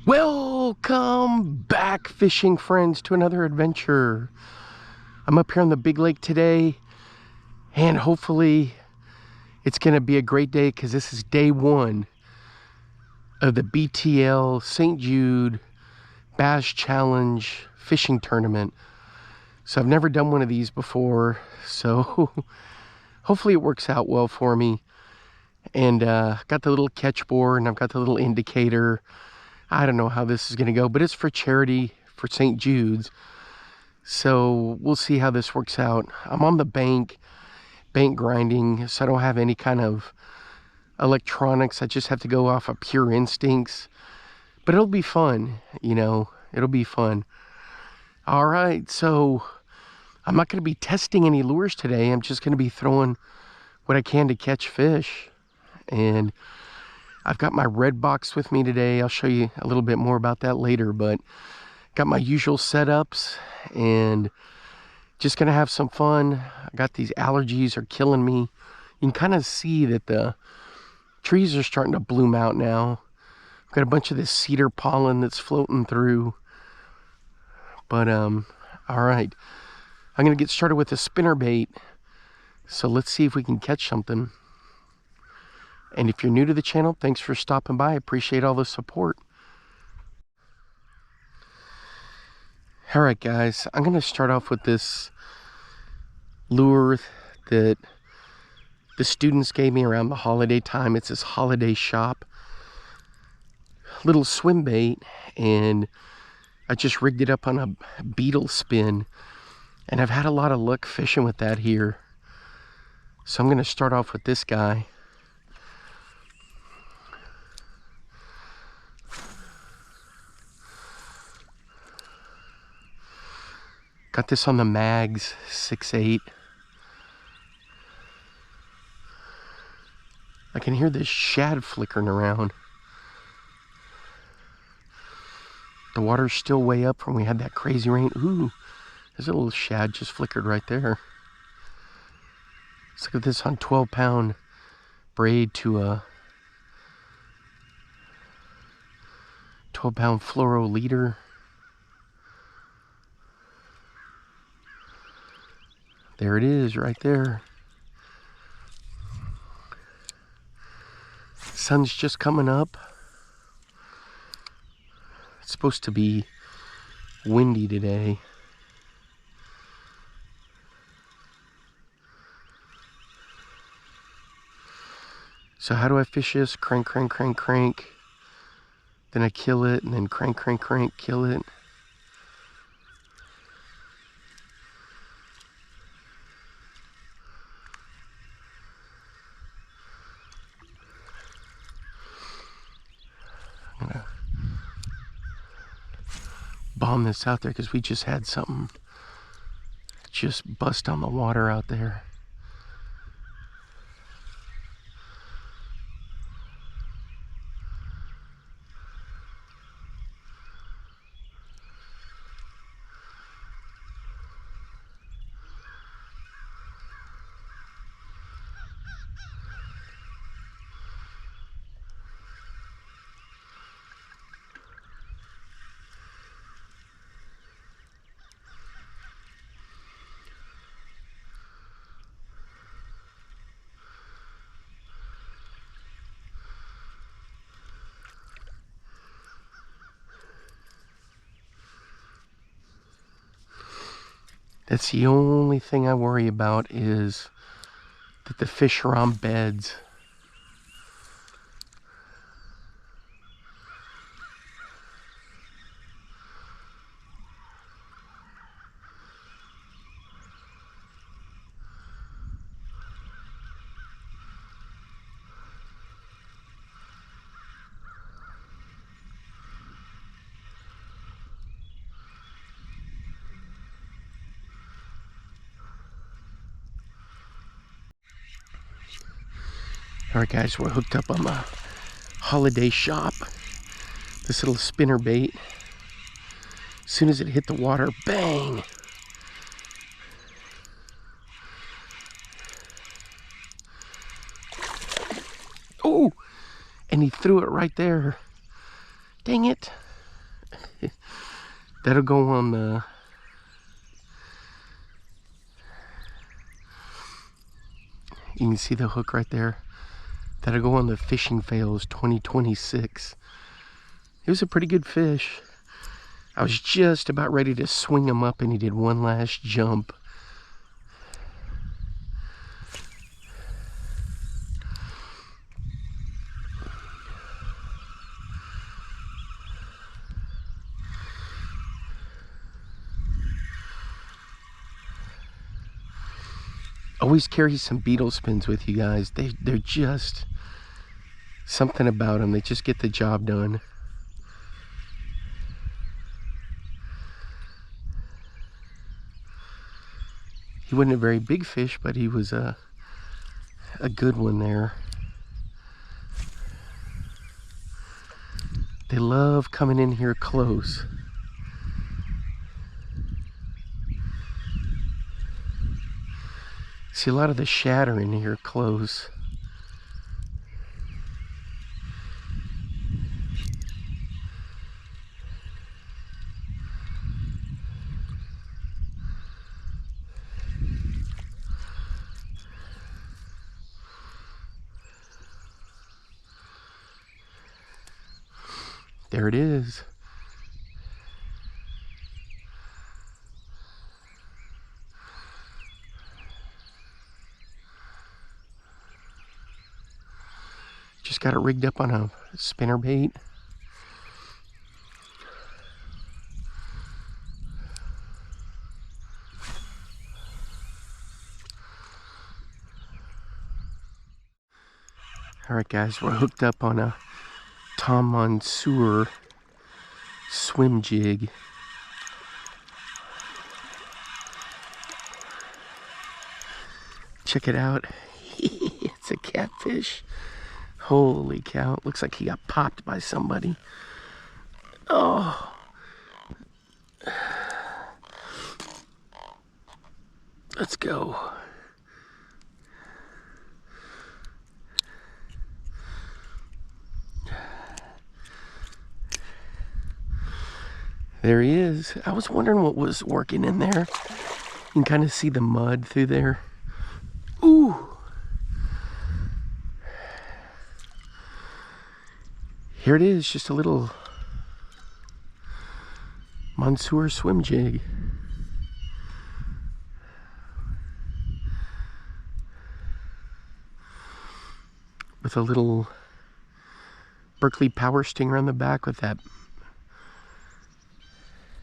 Welcome back, fishing friends, to another adventure. I'm up here on the big lake today, and hopefully it's gonna be a great day because this is day one of the BTL-St. Jude Bass Challenge fishing tournament. So I've never done one of these before, so hopefully it works out well for me. And got the little catch board, and I've got the little indicator. I don't know how this is going to go, but it's for charity for St. Jude's. So we'll see how this works out. I'm on the bank grinding, so I don't have any kind of electronics. I just have to go off of pure instincts. But it'll be fun, you know, it'll be fun. All right, so I'm not going to be testing any lures today. I'm just going to be throwing what I can to catch fish. And I've got my red box with me today. I'll show you a little bit more about that later, but got my usual setups and just gonna have some fun. I got these allergies are killing me. You can kind of see that the trees are starting to bloom out now. I've got a bunch of this cedar pollen that's floating through. But all right, I'm gonna get started with a spinner bait. So let's see if we can catch something. And if you're new to the channel, thanks for stopping by. I appreciate all the support. All right, guys, I'm going to start off with this lure that the students gave me around the holiday time. It's this holiday shop. Little swim bait, and I just rigged it up on a beetle spin. And I've had a lot of luck fishing with that here. So I'm going to start off with this guy. Got this on the Mags 6/8. I can hear this shad flickering around. The water's still way up from when we had that crazy rain. Ooh, there's a little shad just flickered right there. Let's look at this on 12-pound braid to a 12-pound fluoro leader. There it is, right there. Sun's just coming up. It's supposed to be windy today. So how do I fish this? Crank, crank, crank, crank. Then I kill it, and then crank, crank, crank, kill it. I'm gonna bomb this out there because we just had something just bust on the water out there. That's the only thing I worry about, is that the fish are on beds. Alright guys, we're hooked up on the holiday shop. This little spinner bait. As soon as it hit the water, bang! Oh! And he threw it right there. Dang it. That'll go on the... You can see the hook right there. That'll go on the Fishing Fails 2026. It was a pretty good fish. I was just about ready to swing him up and he did one last jump. Always carry some beetle spins with you guys. They're just something about them. They just get the job done. He wasn't a very big fish, but he was a good one there. They love coming in here close. See a lot of the shad are in here close. There it is. Just got it rigged up on a spinner bait. All right, guys, we're hooked up on a Tom Monsoor swim jig. Check it out. It's a catfish. Holy cow, it looks like he got popped by somebody. Oh. Let's go. There he is. I was wondering what was working in there. You can kind of see the mud through there. Ooh. Here it is, just a little Monsoor swim jig. With a little Berkeley power stinger on the back with that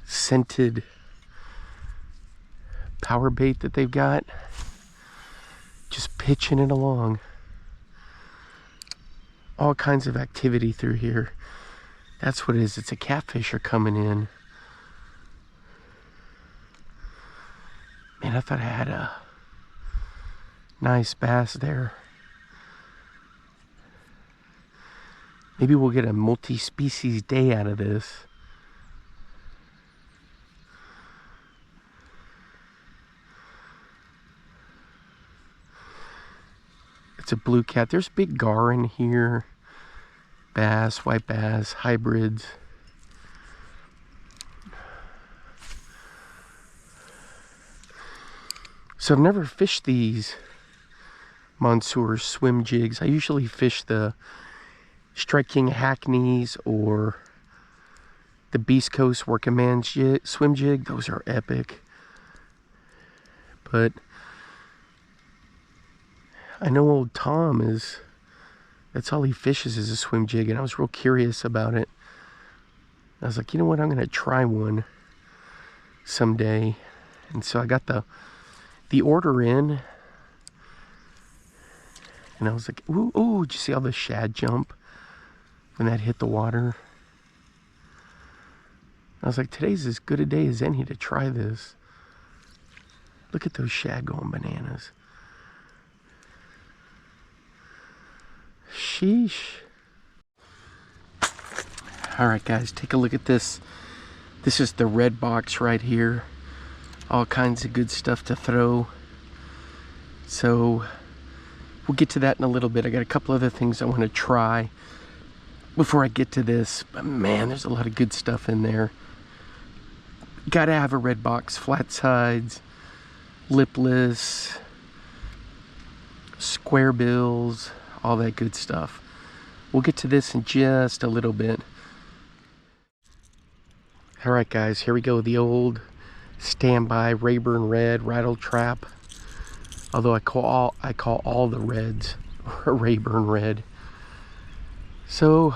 scented power bait that they've got. Just pitching it along. All kinds of activity through here. That's what it is. It's a catfisher coming in. Man, I thought I had a nice bass there. Maybe we'll get a multi-species day out of this. It's a blue cat. There's big gar in here. Bass, white bass, hybrids. So I've never fished these Monsoor swim jigs. I usually fish the Strike King Hackneys or the Beast Coast Working Man's swim jig. Those are epic. But I know old Tom that's all he fishes is a swim jig, and I was real curious about it. I was like, you know what, I'm going to try one someday. And so I got the order in, and I was like, ooh, did you see all the shad jump when that hit the water? I was like, today's as good a day as any to try this. Look at those shad going bananas. Sheesh. Alright guys, take a look at this. This is the red box right here. All kinds of good stuff to throw. So we'll get to that in a little bit. I got a couple other things I want to try before I get to this. But man, there's a lot of good stuff in there. Gotta have a red box, flat sides, lipless, square bills, all that good stuff. We'll get to this in just a little bit. All right, guys, here we go. The old standby Rayburn red rattle trap. Although I call all the reds Rayburn red. So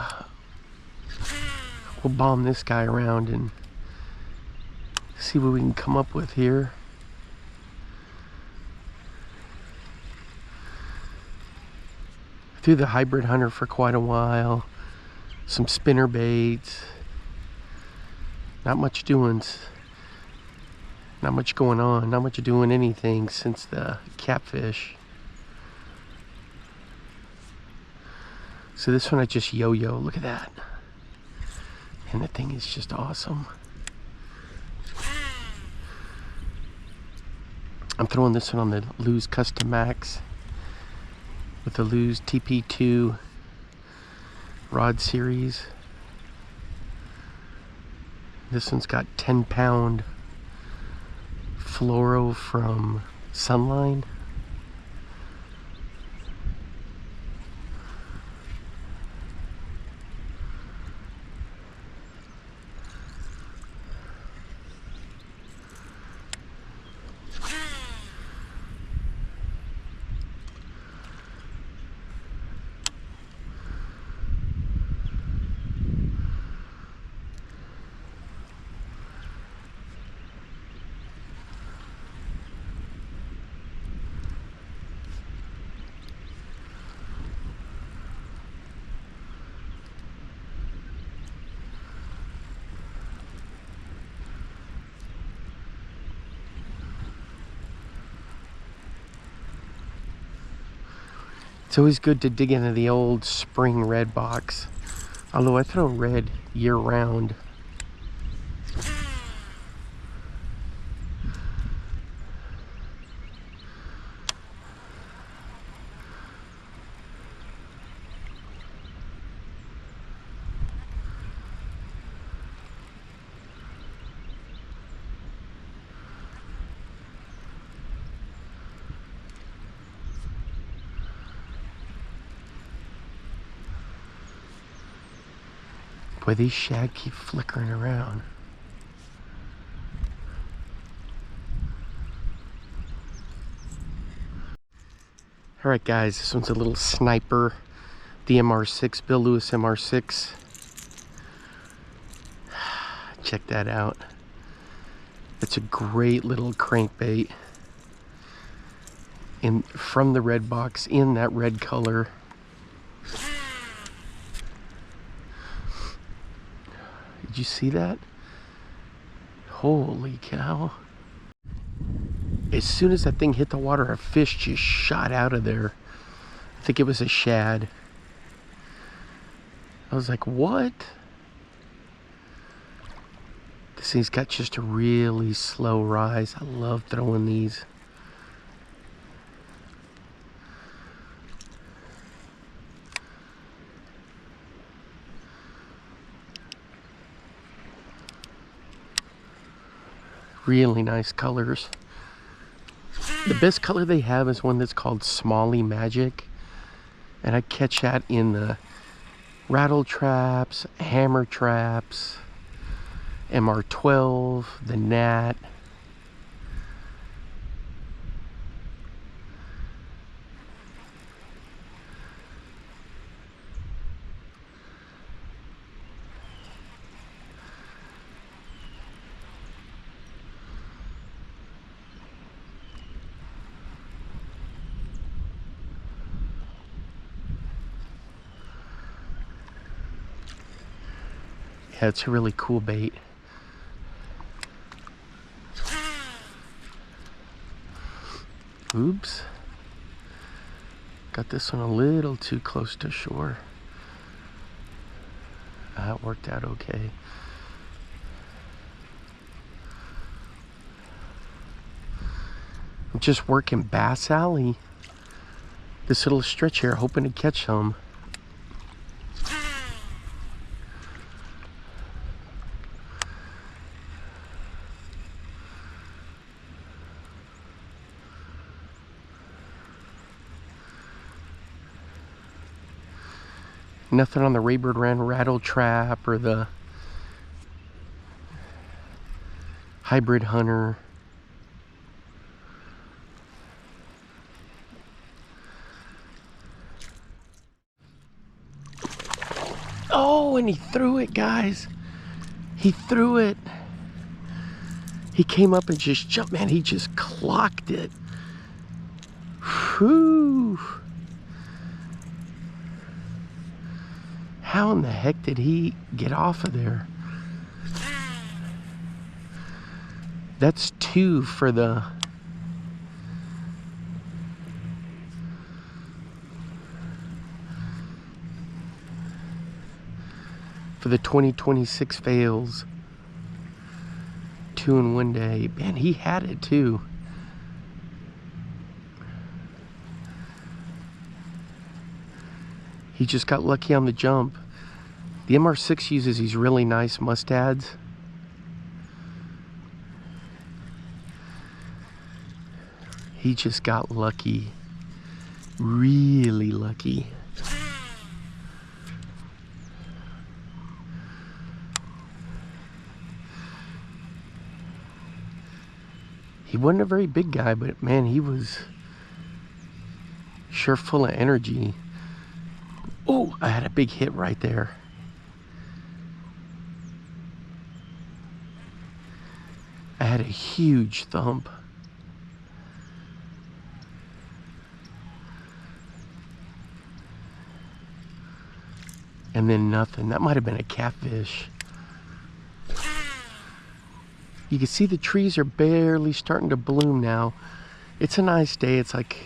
we'll bomb this guy around and see what we can come up with here. Threw the hybrid hunter for quite a while. Some spinner baits. Not much doings. Not much going on. Not much doing anything since the catfish. So this one I just yo-yo. Look at that. And the thing is just awesome. I'm throwing this one on the Lew's Custom Max with the Lew's TP2 rod series. This one's got 10-pound fluoro from Sunline. It's always good to dig into the old spring red box, although I throw red year round. Boy, these shad keep flickering around. Alright guys, this one's a little sniper. The MR6, Bill Lewis MR6. Check that out. It's a great little crankbait. From the red box, in that red color. Did you see that? Holy cow. As soon as that thing hit the water, a fish just shot out of there. I think it was a shad. I was like, what? This thing's got just a really slow rise. I love throwing these. Really nice colors. The best color they have is one that's called Smalley Magic, and I catch that in the rattle traps, hammer traps, MR12, the gnat. Yeah, it's a really cool bait. Oops. Got this one a little too close to shore. That worked out okay. I'm just working Bass Alley. This little stretch here, hoping to catch some. Nothing on the Raybird rattle trap or the hybrid hunter. Oh, and he threw it, guys. He threw it. He came up and just jumped, man. He just clocked it. Whew. How in the heck did he get off of there? That's 2 for the for the 2026 fails. 2 in one day. Man, he had it too. He just got lucky on the jump. The MR6 uses these really nice mustads. He just got lucky. Really lucky. He wasn't a very big guy, but man, he was sure full of energy. Oh, I had a big hit right there. I had a huge thump. And then nothing. That might have been a catfish. You can see the trees are barely starting to bloom now. It's a nice day. It's like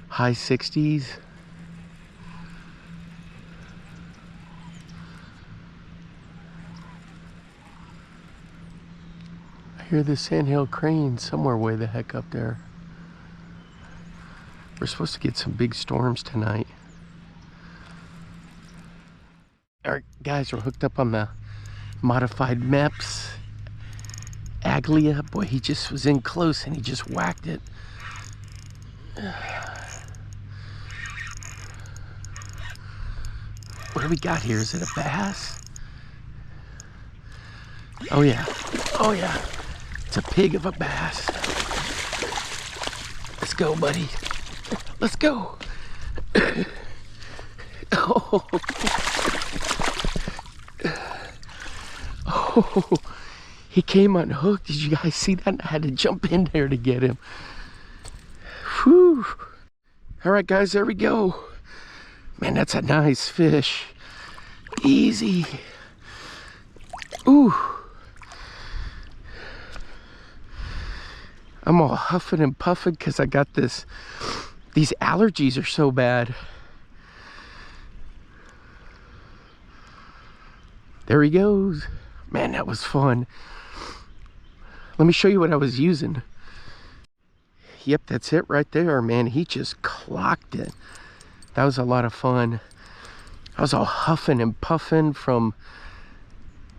high 60s. I hear the sandhill crane somewhere way the heck up there. We're supposed to get some big storms tonight. Alright guys, we're hooked up on the modified MEPS. Aglia, boy, he just was in close and he just whacked it. What do we got here? Is it a bass? Oh yeah, oh yeah. It's a pig of a bass. Let's go, buddy. Let's go. Oh. Oh. He came unhooked. Did you guys see that? I had to jump in there to get him. Whew. All right, guys, there we go. Man, that's a nice fish. Easy. Ooh. I'm all huffing and puffing because I got this. These allergies are so bad. There he goes. Man, that was fun. Let me show you what I was using. Yep, that's it right there, man. He just clocked it. That was a lot of fun. I was all huffing and puffing from...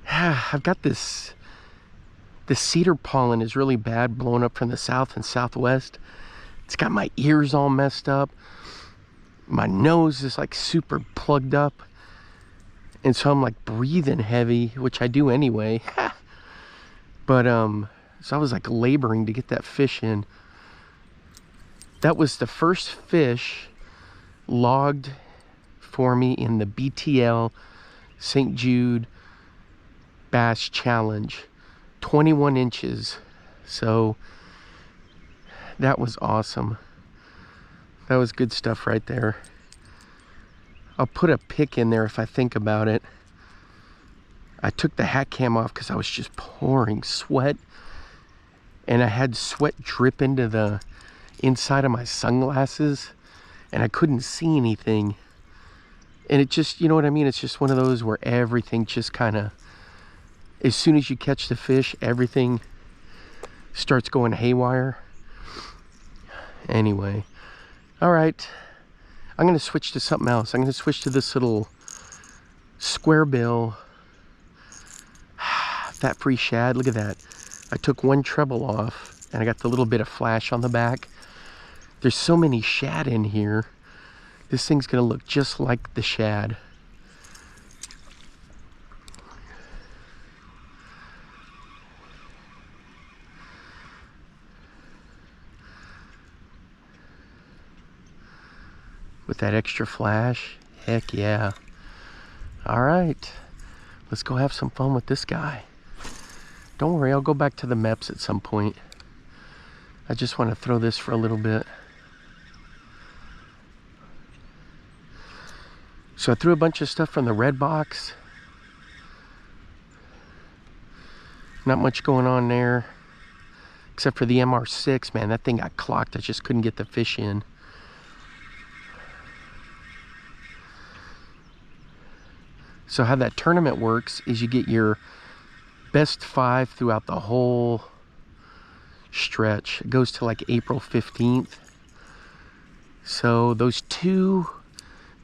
I've got this... The cedar pollen is really bad, blowing up from the south and southwest. It's got my ears all messed up. My nose is like super plugged up. And so I'm like breathing heavy, which I do anyway. But, so I was like laboring to get that fish in. That was the first fish logged for me in the BTL-St. Jude Bass Challenge. 21 inches. So that was awesome. That was good stuff right there. I'll put a pic in there if I think about it. I took the hat cam off because I was just pouring sweat. And I had sweat drip into the inside of my sunglasses. And I couldn't see anything. And it just, you know what I mean? It's just one of those where everything just kind of... As soon as you catch the fish, everything starts going haywire. Anyway. Alright. I'm going to switch to something else. I'm going to switch to this little square bill fat-free shad. Look at that. I took one treble off and I got the little bit of flash on the back. There's so many shad in here. This thing's going to look just like the shad. with that extra flash. Heck yeah. All right, let's go have some fun with this guy. Don't worry, I'll go back to the MEPS at some point. I just want to throw this for a little bit. So I threw a bunch of stuff from the red box. Not much going on there, except for the MR6. Man, that thing got clocked. I just couldn't get the fish in. So how that tournament works is you get your best 5 throughout the whole stretch. It goes to like April 15th. So those 2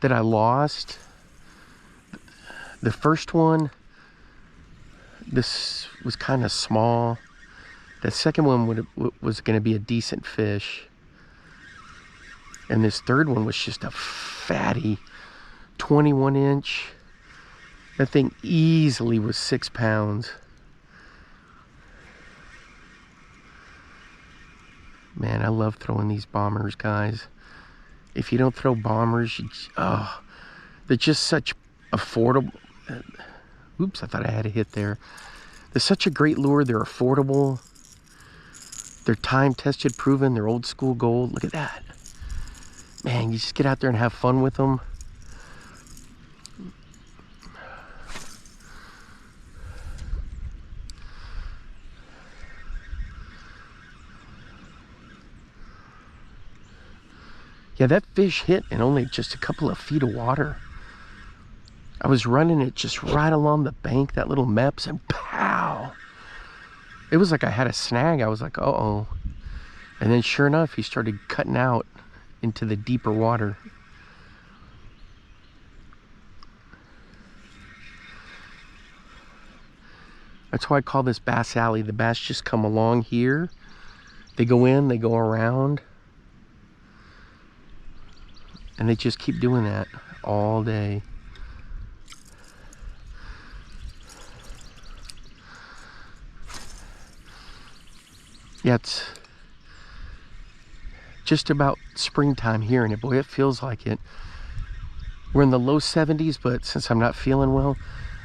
that I lost, the first one, this was kind of small. The second one was going to be a decent fish. And this third one was just a fatty 21 inch. That thing easily was 6 pounds. Man, I love throwing these bombers, guys. If you don't throw bombers, they're just such affordable. Oops, I thought I had a hit there. They're such a great lure. They're affordable. They're time-tested, proven. They're old school gold. Look at that. Man, you just get out there and have fun with them. Yeah, that fish hit in only just a couple of feet of water. I was running it just right along the bank, that little MEPS, and pow! It was like I had a snag. I was like, uh-oh. And then sure enough, he started cutting out into the deeper water. That's why I call this Bass Alley. The bass just come along here. They go in, they go around. And they just keep doing that all day. Yeah, it's just about springtime here, and boy, it feels like it. We're in the low 70s, but since I'm not feeling well,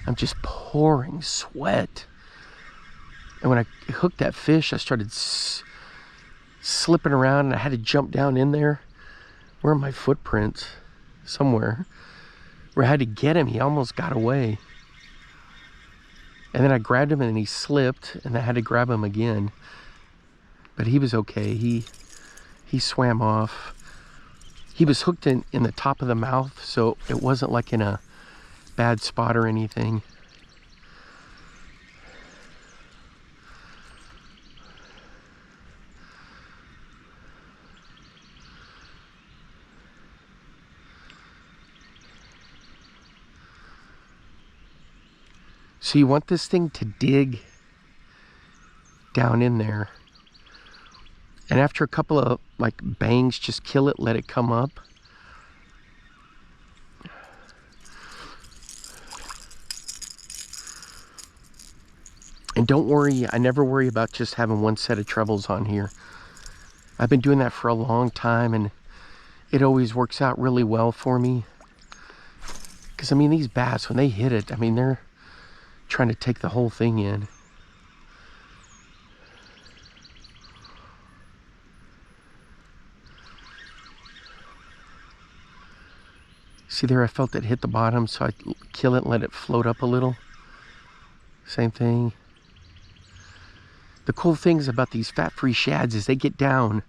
I'm just pouring sweat. And when I hooked that fish, I started slipping around, and I had to jump down in there. Where are my footprints? Somewhere. Where I had to get him. He almost got away. And then I grabbed him and he slipped, and I had to grab him again. But he was okay. He swam off. He was hooked in the top of the mouth, so it wasn't like in a bad spot or anything. So you want this thing to dig down in there. And after a couple of like bangs, just kill it, let it come up. And don't worry, I never worry about just having one set of trebles on here. I've been doing that for a long time, and it always works out really well for me. Because I mean, these bass, when they hit it, I mean, they're trying to take the whole thing in. See there, I felt it hit the bottom, so I kill it and let it float up a little. Same thing. The cool things about these fat-free shads is they get down.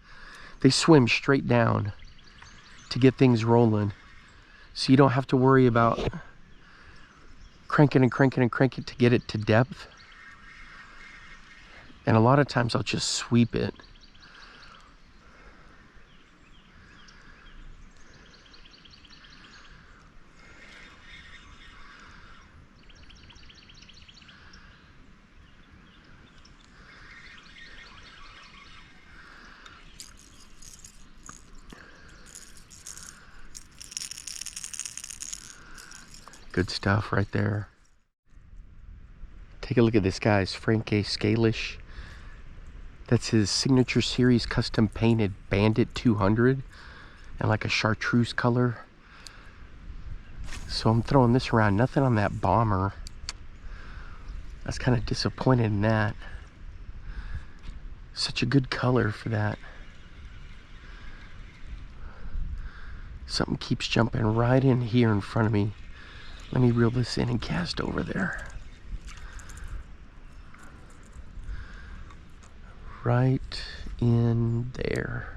They swim straight down to get things rolling. So you don't have to worry about cranking and cranking and cranking to get it to depth. And a lot of times I'll just sweep it. Good stuff right there. Take a look at this guy's Frank A. Scalish. That's his signature series custom painted Bandit 200. and like a chartreuse color. So I'm throwing this around. Nothing on that bomber. I was kind of disappointed in that. Such a good color for that. Something keeps jumping right in here in front of me. Let me reel this in and cast over there. Right in there.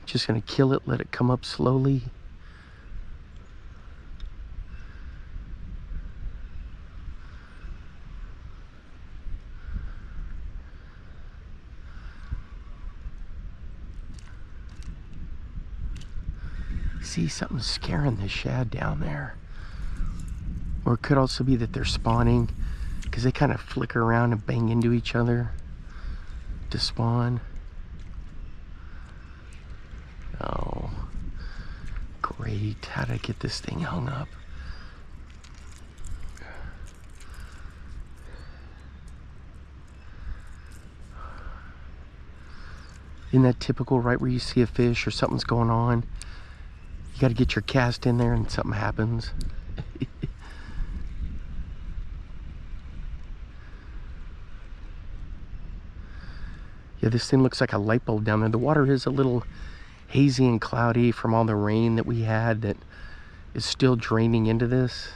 Just gonna kill it, let it come up slowly. See, something's scaring the shad down there. Or it could also be that they're spawning, because they kind of flicker around and bang into each other to spawn. Oh, great. How did I get this thing hung up? Isn't that typical, right where you see a fish or something's going on? You got to get your cast in there and something happens. Yeah, this thing looks like a light bulb down there. The water is a little hazy and cloudy from all the rain that we had that is still draining into this.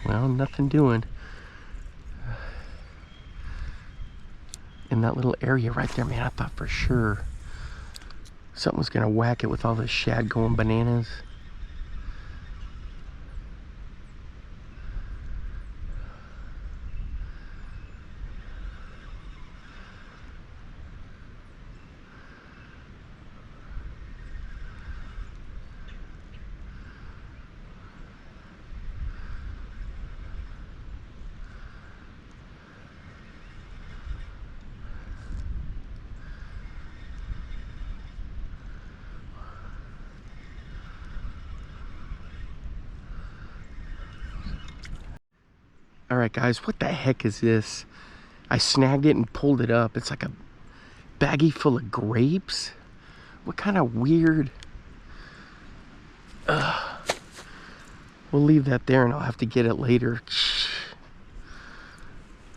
Well, nothing doing. In that little area right there, man, I thought for sure something was gonna whack it with all this shad going bananas. All right, guys, what the heck is this? I snagged it and pulled it up. It's like a baggie full of grapes. What kind of weird... We'll leave that there and I'll have to get it later.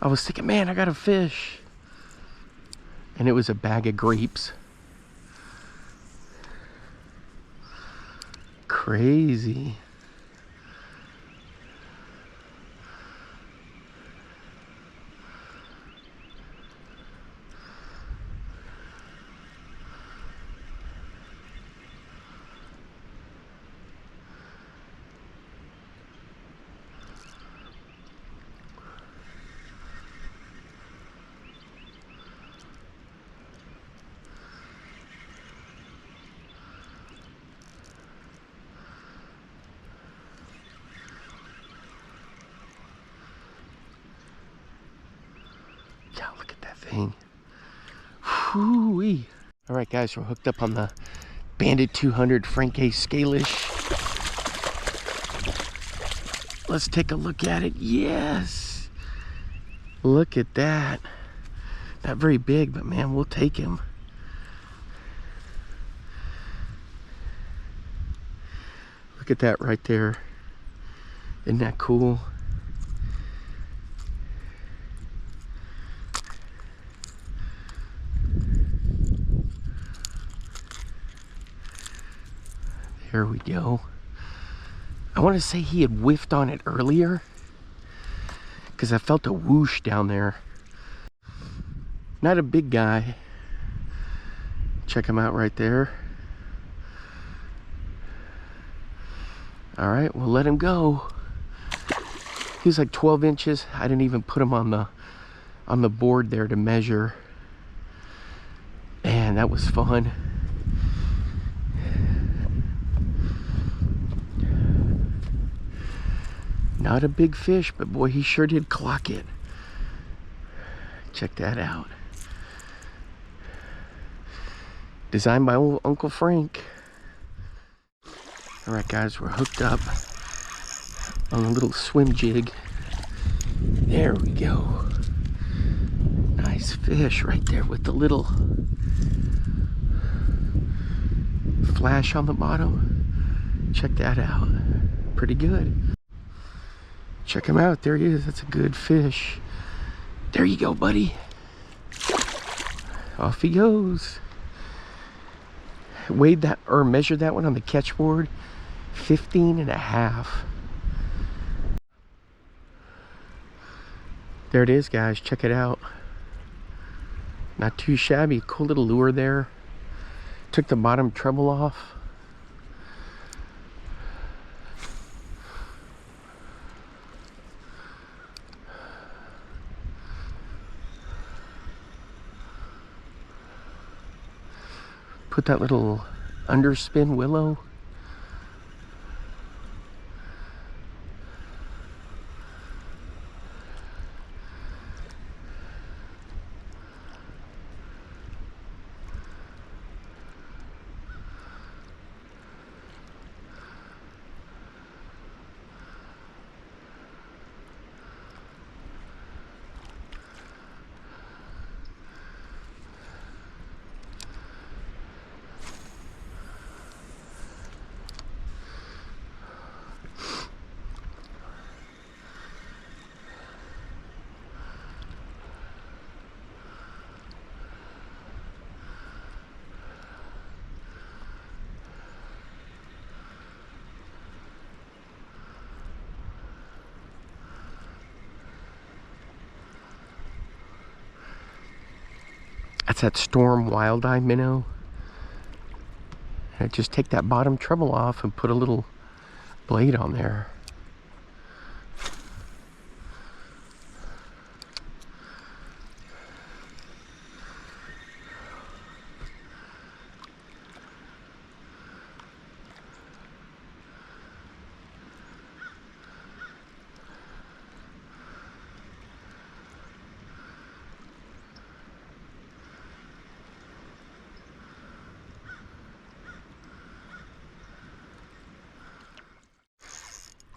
I was thinking, man, I got a fish. And it was a bag of grapes. Crazy. Yeah, look at that thing. Whoo-wee. All right, guys, we're hooked up on the Bandit 200 Frank A. Scalish. Let's take a look at it. Yes. Look at that. Not very big, but man, we'll take him. Look at that right there. Isn't that cool? There we go. I want to say he had whiffed on it earlier because I felt a whoosh down there. Not a big guy. Check him out right there. All right, we'll let him go. He was like 12 inches. I didn't even put him on the board there to measure. Man, that was fun. Not a big fish, but boy, he sure did clock it. Check that out. Designed by old Uncle Frank. All right, guys, we're hooked up on a little swim jig. There we go. Nice fish right there with the little flash on the bottom. Check that out. Pretty good. Check him out. There he is. That's a good fish. There you go, buddy. Off he goes. Weighed that, or measured that one on the catch board. 15.5. There it is, guys. Check it out. Not too shabby. Cool little lure there. Took the bottom treble off. Put that little underspin willow. That's that Storm Wild Eye minnow. And I just take that bottom treble off and put a little blade on there.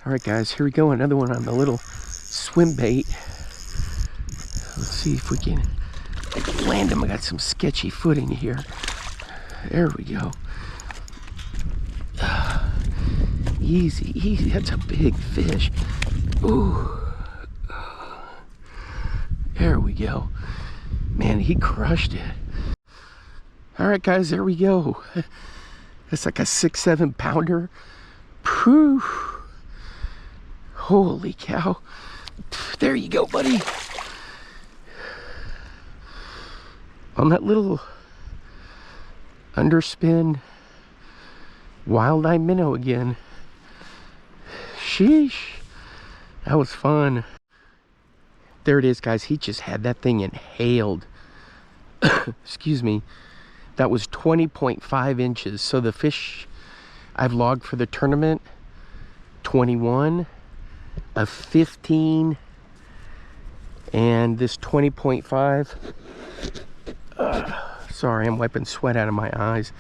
All right, guys, here we go. Another one on the little swim bait. Let's see if we can land him. I got some sketchy footing here. There we go. Easy, easy. That's a big fish. Ooh. There we go. Man, he crushed it. All right, guys, there we go. It's like a 6-7 pounder. Phew. Holy cow. There you go, buddy. On that little underspin wild eye minnow again. Sheesh. That was fun. There it is, guys. He just had that thing inhaled. Excuse me. That was 20.5 inches. So the fish I've logged for the tournament, 21, a 15, and this 20.5. Sorry, I'm wiping sweat out of my eyes.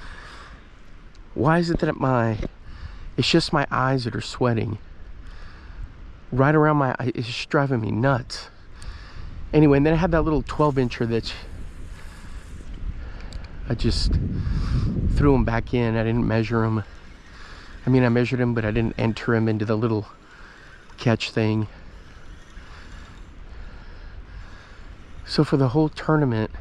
Why is it that it's just my eyes that are sweating? Right around my eyes, it's just driving me nuts. Anyway, and then I had that little 12-incher that I just threw them back in. I didn't measure them. I mean, I measured them, but I didn't enter them into the little catch thing. So for the whole tournament,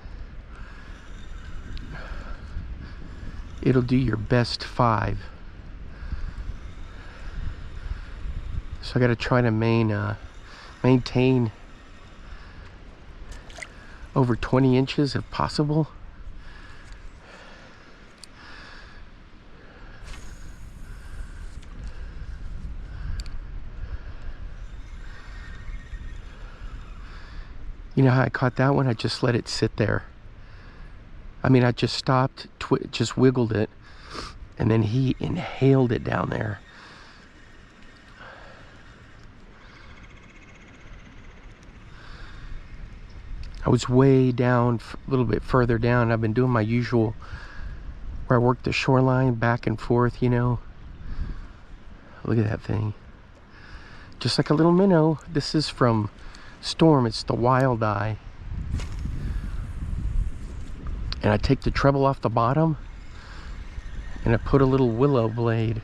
it'll do your best 5. So I got to try to maintain over 20 inches if possible. You know how I caught that one? I just let it sit there. I mean, I just stopped, just wiggled it, and then he inhaled it down there. I was way down, a little bit further down. I've been doing my usual where I work the shoreline back and forth, you know. Look at that thing. Just like a little minnow. This is from Storm. It's the wild eye. And I take the treble off the bottom and I put a little willow blade.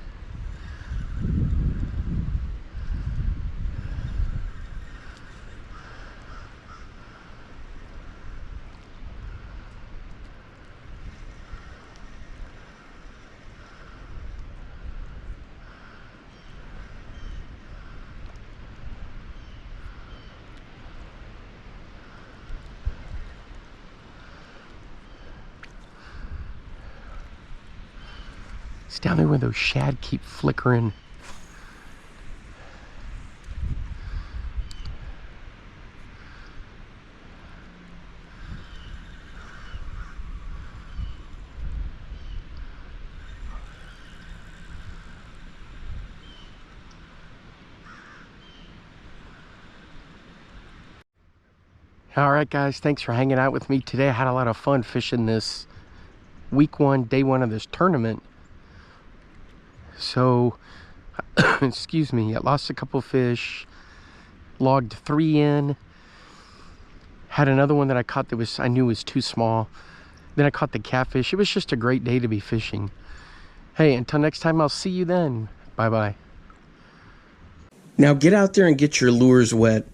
It's down there where those shad keep flickering. All right, guys, thanks for hanging out with me today. I had a lot of fun fishing this week one, day one of this tournament. So, excuse me, I lost a couple fish, logged 3 in, had another one that I caught that I knew was too small. Then I caught the catfish. It was just a great day to be fishing. Hey, until next time, I'll see you then. Bye-bye. Now get out there and get your lures wet.